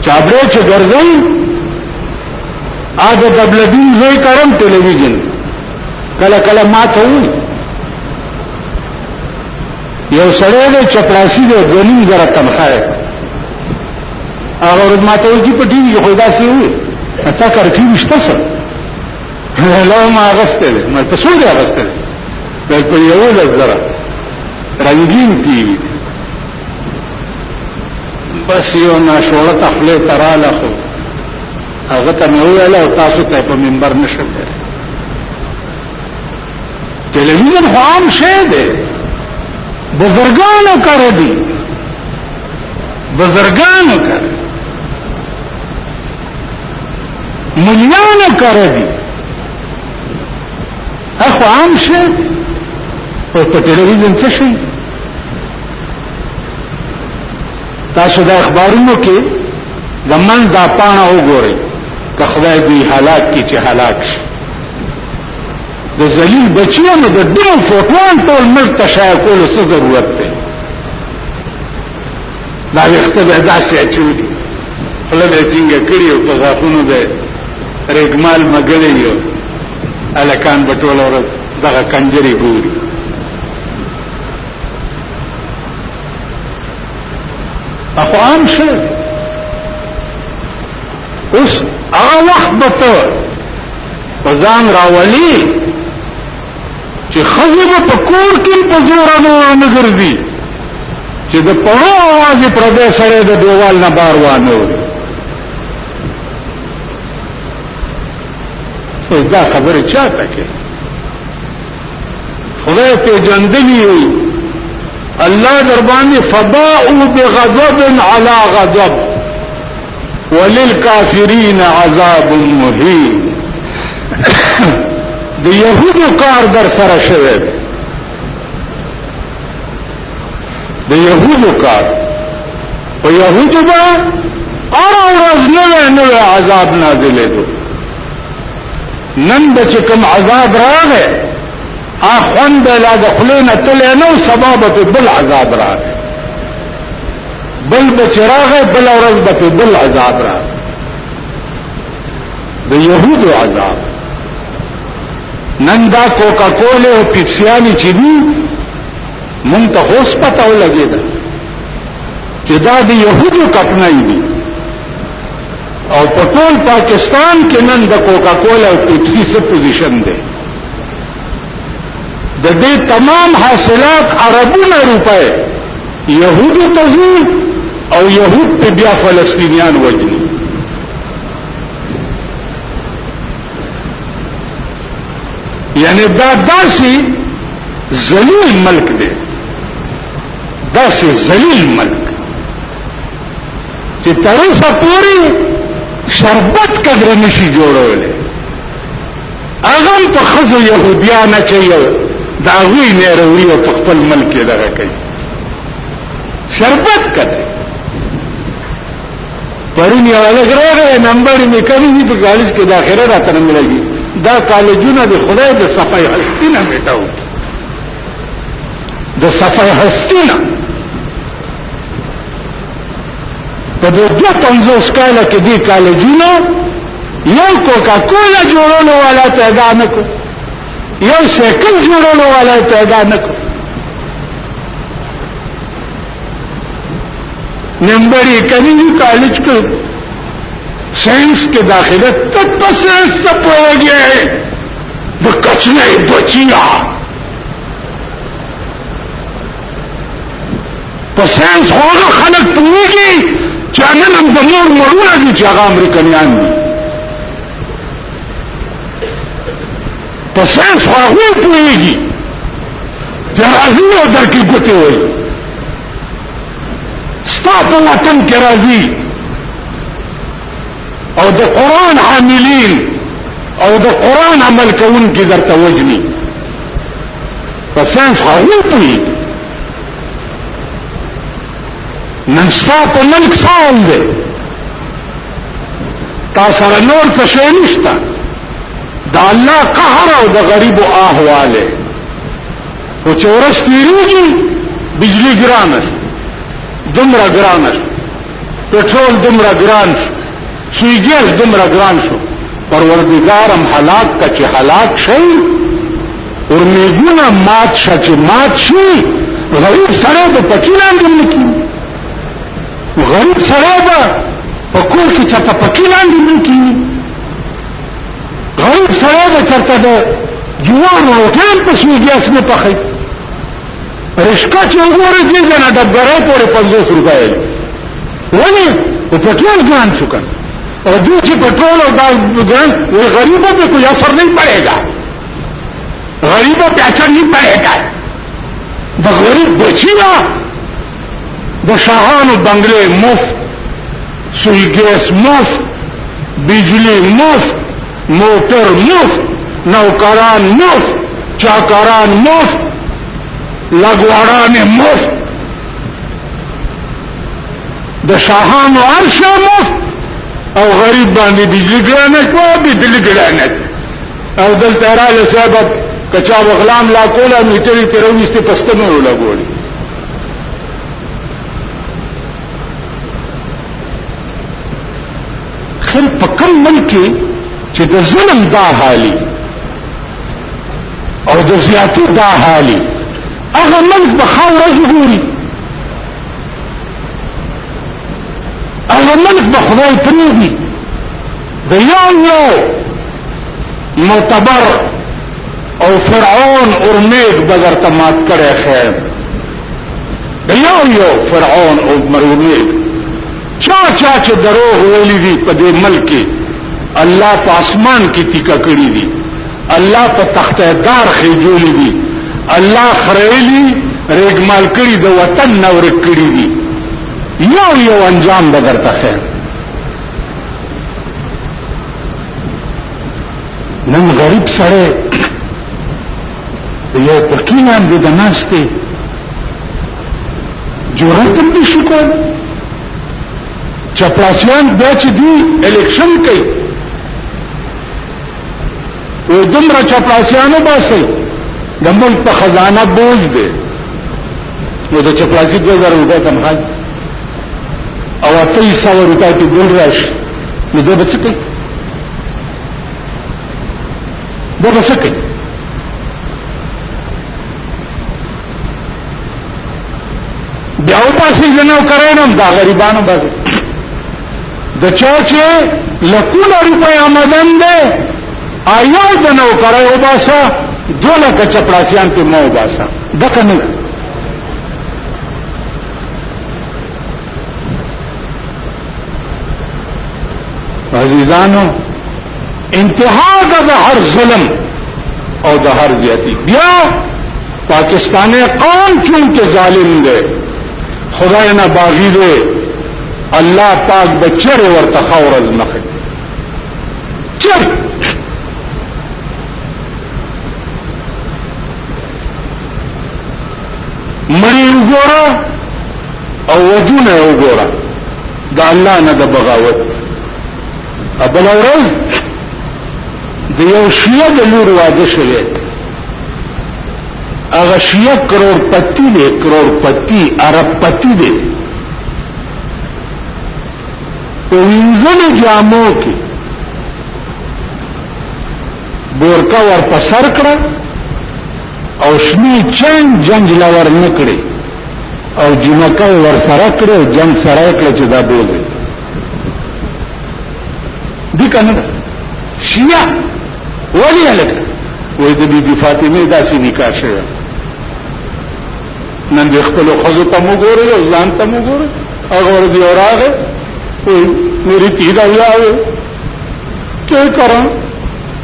چابړې چې ګرځي هغه دبلدین زوی کرم ټلویزیون کله کله ماته وي. یو سړی دی چپړاسي دی 2.5 تنخواه هغه ورځ ماته وي چې په ټي وي خو داسې وي تا کرفیو شته څه لا ما اغسطه ده ما تصور ده اغسطه ده بلکل یول ازدره رنگین تیوی ده بس یو ناشوړه تخلی تراله خو هغه ته مې وویل او تاسو ته په منبر نشم ده. ټلویزیون خو عام شی دی، بزرگانو کړی دي، بزرگانو کړی، مليانو کړی دي. اخو عام شي او په ټلویزیون څه شي. تاسو د اخبارونو کې زمون دا پاڼه وګورئ که خدای دې هلاک کی چې هلاک شي. د ذلیل بچیانو د دې فوټوان ټول ملک ته شایع کولو څه ضرورت دی. دا وخت به داسې اچولي خپل به څنګه کړی او په غاښونو به رګمال مګړی یو الکان بټول اور دغه کنجری ګوري. افغان شه اوس هغه وخت به ته ځان راولي چې خزه په کور کې په زور نه ګرځي چې د پړو आवाज پر دې سره د دیوال نه بار وانه وي. دا خبره چاته کې خدای په جندلی وي الله در باندې فضاء بغضب على غضب وللكافرين عذاب مهين. د يهودو کار در سره شوه د یهودو کار او یهودو به ورځ نوې عذاب نازلېدو. نن به چې کوم عذاب راغی خوند به لا د خولې نه تللی نه و، سبا به پې بل عذاب راغی، بل به چې راغی بل ورځ به پې بل عذاب راغی. د یهودو عذاب نن دا کوکا کوله او پیپسیانی چې دي مونږ ته اوس پته ولګېده چې دا د یهودو کپنۍ دي. او په ټول پاکستان کې نن د کوکا کولا او پیپسي څه پوزیشن دی؟ د دې تمام حاصلات اربونه روپے یهودو ته ځي او یهود په بیا فلسطینیان وجني. یعنی دا داسې ذلیل ملک دی، داسې ذلیل ملک چې تر اوسه پورې شربت قدر نشي جوړولی. هغه په ښځو یهودیان اچوي د هغوی نه راوړي او په خپل ملک یې دغه کوي شربت قدر. پرون یو هلک راغی نمبر مې کړی دي په کالج کې داخله راته نه ملګي. دا کالجونه د خدای د صفای هستی نه میټاو، د صفای هستی نه په 250 کاله کې دي کالجونه یو کوکا کولا جوړولو والا پیدا نه کو، یو سیکل جوړولو والا پیدا نه کو. نمبر کمی کالج کو سائنس کے داخلے تک تو سائنس سب ہو گیا ہے وہ کچنے بچیا تو سائنس ہوگا خلق پوئے گی چینل ہم دمور مروا کی جگہ امریکنیان میں تو سائنس ہوگا پوئے گی جرازی ادھر کی گتے ہوئی ستاپ وطن کے راضی او د قرآن حاملین او د قرآن عمل کون کی در توجنی پسانس خواهی پوئی ننستا پا ملک سال دے تا سر نور تشینشتا دا اللہ قهر او دا غریب و آہوالے و چورش تیریجی بجلی گرانش دمرا گرانش پیٹرول دمرا گرانش سویگیش دمرا گران شو پروردگارم حلاک کا چی حلاک شئی ارمیگونا مات شا چی مات شی غریب سڑے با پکیلان دم نکی غریب سڑے با پکور کی چرتا پکیلان دم نکی غریب سڑے با چرتا با جوان روٹان پا سویگیش میں پخی رشکا چی اگوری دی جانا ڈبگرائی پوڑے 50 روپئے ولی وہ پکیل گران شکن اور دوسری پیٹرول اور گران وہ غریبوں پہ کوئی اثر نہیں پڑے گا، غریبوں پہ اثر نہیں پڑے گا. دا غریب بچیا دا شاہان بنگلے مفت، سوئی گیس مفت، بجلی مفت، موٹر مفت، نوکران مفت، چاکران مفت، لگواران مفت، دا شاہان عرش مفت او غریب باندې بجلی ګرانه کو بجلی ګرانه او دلته رااله سبب کچا بغلام لا کوله میټری ترويسته پستنو لګولي. خیر په کوم ملک چې د ظلم دا حالي او د زیاتی دا حالي هغه ملک به خاوره ګوري، هغه ملک به خدای پریږدي. د یو معتبر او فرعون ارمیگ بغیر تمات کړي خیر د یو فرعون او مرمیگ چا چې دروغ ویلي دي په دې ملک کې الله په اسمان کې تیکا کړی دي، الله په تخته دار خېجولې دي، الله خړېلي ریګمال کړی د وطن نور کړی دي. یو انجام بغیر تا خیر. نن غریب سره یو پکینان دي د ناشته جرأت هم نشي کولی. چپړاسیان بیا چې دی الیکشن کوي و دومره چپړاسیانو باسي د ملک په خزانه بوج دی نو د چپړاسي 2000 روپۍ تنخواه او 300 روپۍ ته ګل راشي نو دا به څه کوي؟ دا به څه کوي؟ بیا او پاسې د نوکرانو دا غریبانو باسي د چا چې لکونه روپۍ آمدن دی آیو د نوکرۍ وباسه 2 لکه چپړاسیان پې مه وباسه دقه نه ده. عزیزانو انتها ده د هر ظلم او د هر زیاتی. بیا پاکستانی قوم چونکه ظالم دی خدای نه باغی دی الله پاک بچر ورته خورز مخه چر مری وګورا او وجونه وګورا دا الله نه د بغاوت. ابل اورز د یو شیعه د لور واده شوی هغه شیعه کروڑپتی دی کروڑپتی عرب پتی دی په وینځلو جامو کې بورکا ور په سر کړه او شنی چنګ جنگ لور نکړي او جنکه ور سره کړو جنگ سره کړ چې دا بوزي دي کنه شیعه ولی الک وې د بی بی فاطمه داسې نکاح شوه نن د خپل خزو ته وګورئ او ځان ته وګورئ هغه ور دی اوراغه मेरी तीर अवला क्या करा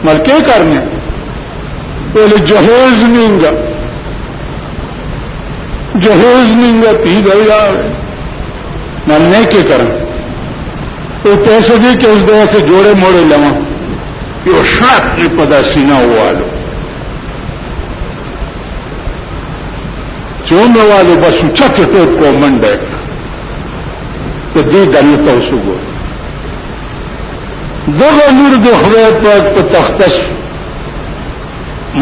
मल क्या करने बोले जहेज नींगा तीर अवला मल नहीं क्या करा तो पैसे दे के उस दवा से जोड़े मोड़े लवा यो शाक ने पदा सीना हुआ लो चोने वाले बस उचक टोप को मंडे तो दे दल तोसुगो दगा नूर दे खुदा पाक पे तख्तस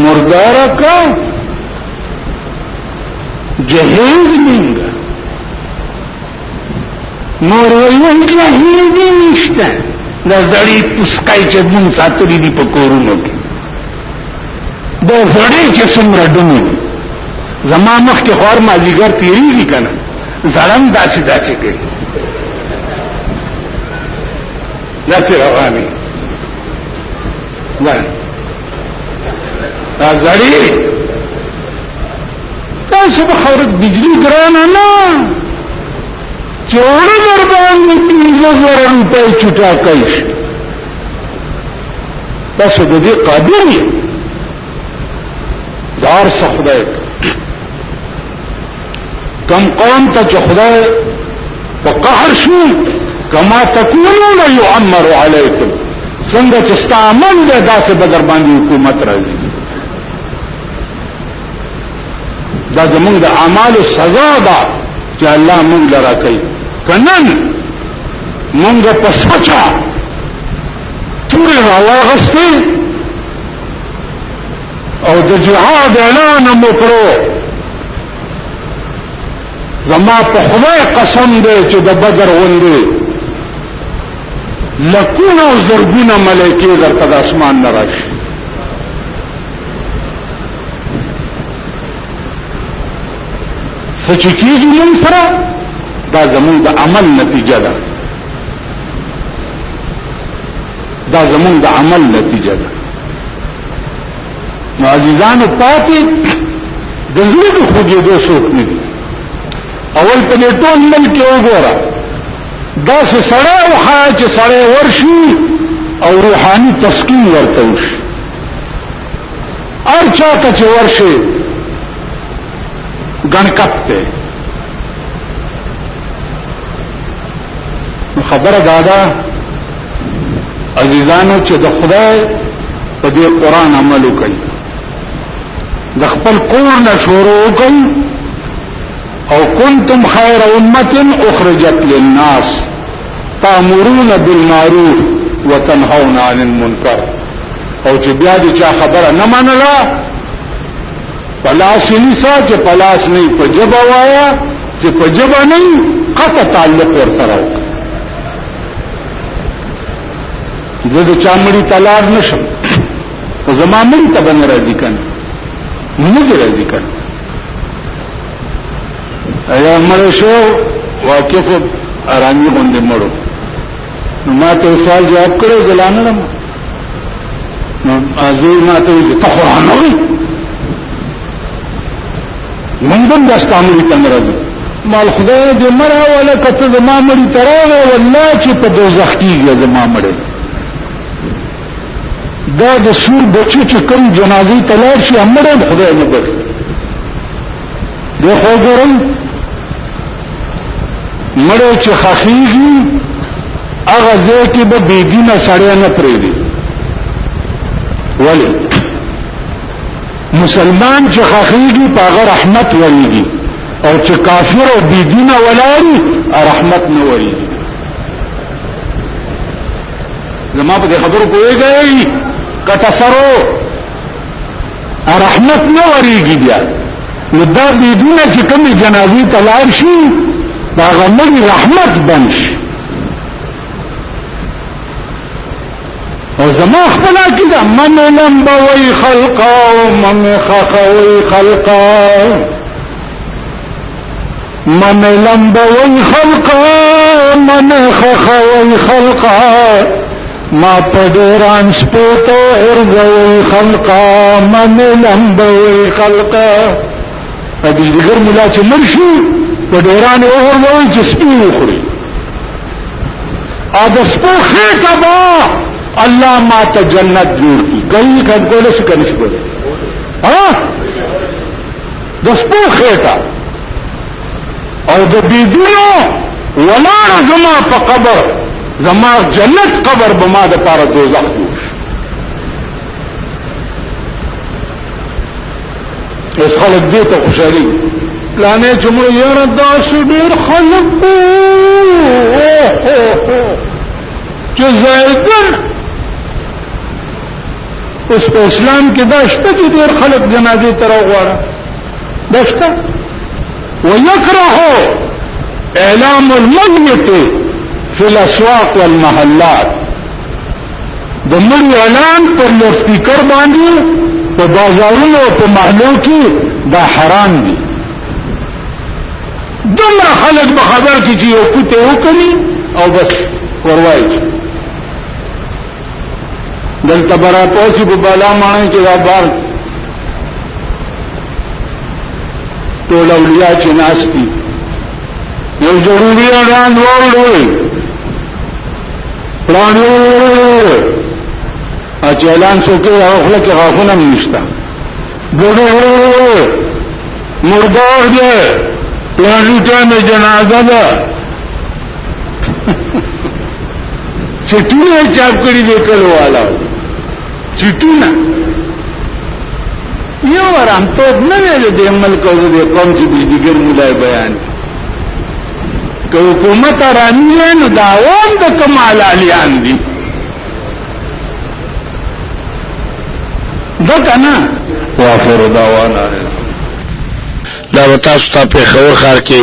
मुर्दारा का जहेज निंगा मोरवल जहेज निष्ठा नजड़ी पुस्काई चे मुन सातरी दी पकोरुनो की दो जड़ी चे सुमरा डुमी जमा मख के खौर माजीगर तीरी की कना जड़म दासी दासी गई داسې رواني دا زړی تاسو به خبره بجلی ګرانه نه چوره در باندې 15,000 روپۍ چټا کوي تاسو د دې قابل یې دار څه خدای کم قوم ته چې خدای په قهر شو کما تکونون یعمر علیکم څنګه چې استعمال دې داسې بدر باندې حکومت راځي دا زموږ د اعمالو سزا ده چې الله موږ لرا کوي کنن موږ په سچا تور راوغستې او د جهاد اعلان مو کړو زما په خدای قسم دې چې د بدر غوندې لکونه او زرګونه ملائکې درته د اسمان نه راشي سچ کېږي موږ سره دا زموږ د عمل نتیجه ده دا زموږ د عمل نتیجه ده نو عزیزانو پاتې د زړه د خوږېدو څوک نه دي اول په دې ټول ملک کې وګوره دا سه سړی او حاج سړی ورشي او روحاني تسکین ورته وشي هر چا ته چې ورشي ګڼکپ ته خبره دادا عزیزانو چې د خدای په دې قران عمل وکړي د خپل کور نه شروع وکړي او کنتم خیر امت اخرجت للناس تأمرون بالمعروف وتنهون عن المنکر. او چې بیا دې چا خبره نه منله پلاس نیسا چې پلاس نه په جبه وایا چې په جبه نه قطع تعلق ور سره وکړه. زه د چا مړي تلار نشم خو زما مړي ته به نه راځي که نه نه دې راځي که نه. ایا مړی شو واقف ارامي غوندې مړو نو ما ته سوال جواب کړو ګلانه لم نو ازوی ما ته وی ته قرآن وی مونږ هم داستا مړي ته نه راځو. مال خدای دې مړه ولا کته زما مړي ته راغی والله چې په دوزخ کېږي زما مړی. دا د سور بچو چې کوم جنازې ته لاړ شي مړی خدای نه بخي. دغه ګورئ مړی چې خخېږي هغه ځای کې به بېدینه سړی نه پرېږدي. ولې مسلمان چې خخېږي په هغه رحمت ورېږي او چې کافر او بېدینه ولاړي رحمت نه ورېږي. زما په دې خبرو پوهېږئ کټسرو رحمت نه ورېږي. بیا نو دا بېدینه چې کومې جنازې ته لاړ شي دا هغه مړي رحمت بند شي. او زما خپل عقیده من لمبوي خلقا ومن خخوي خلقا من لمبوي خلقا من خخوي خلقا ما پډیران سپوتو ارزوي خلقا من لمبوي خلقا. دغه ملا چې مرشي پډیران اورځوي چې سپي وخوري ا د سپو خېټه با الله ما ته جنت جوړ کی گئی کډ کوله څه کني شو ها د سپو خېټه او د بيدینو ولا زما په قبر زما جنت قبر به ما د پاره دوزخ جوړ. اس خلق دې ته خوشالي پلانې جمهور یاره داس ډېر خلق چې زیدن اوس په اسلام کې دا شته چې ډېر خلق جنازې ته راغواړي دا شته. ويكره اعلام الميت في الاسواق والمحلات. د مړي اعلان پر لوسپیکر باندې په بازارونو او په محلو کې دا حرام دي. دومره خلک به خبر کی چې یو کوته وکړي او بس وروايي دلته براتوسی په بالا مانه کې دا بار ټول اولیاء چې ناشتي یو ضروري اعلان وروړي پلانو اچلان څوکي خپل کې غافونه نشتا ګورو مردار دې پلانو ته جنازه ده چټونه چاپ کړی دې کلو والا چټونه یو ورام ته نه ویل دې عمل کوو دې قوم چې بجدګر مولای بیان کو حکومت رانی نو داوام د کمال علیان دي دکنا وافر دعوانا دا وتاسو ته په خور خار کې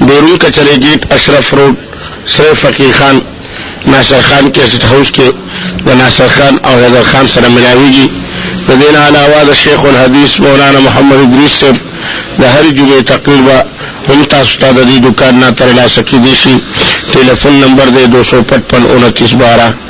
بیرون کچره گیټ اشرف روډ سره فقیر خان ناصر خان کیسټ هاوس کې د ناصر خان او حیدر خان سره ملاویږي. د دین علاوه د شیخ الحدیث مولانا محمد ادریس صاحب د هر جمعې تقریبا هم تاسو ته د دې دکان نه ترلاسه کیدی شي. ټلیفون نمبر دی 255 29 12